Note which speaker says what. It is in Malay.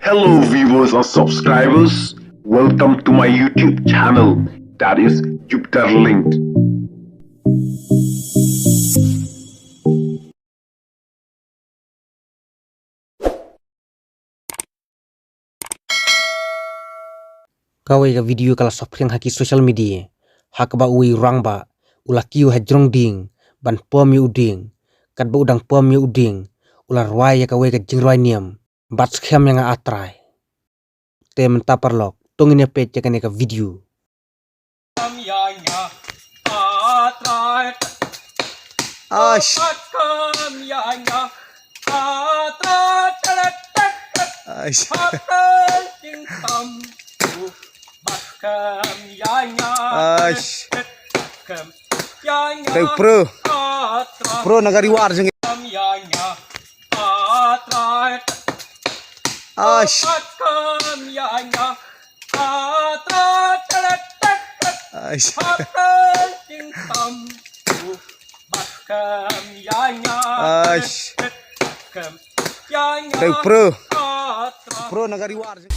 Speaker 1: Hello viewers and subscribers, welcome to my YouTube channel, that is Lyngz.
Speaker 2: Kawai ka video kala sopring haki social media hakba ui Rangbah ula kiu ha jrong dieng ban pom yu ding kat ba udang pom yu ding ula rwai ya kawai ka jingrwai niam Batskhem yang Ah Trai te mentapar lok tongin ya Peit ya ka video
Speaker 3: Ash. Ash. Ash. Pro nagari war jeng. Ash. Ash. Ash. Pro nagari war jeng.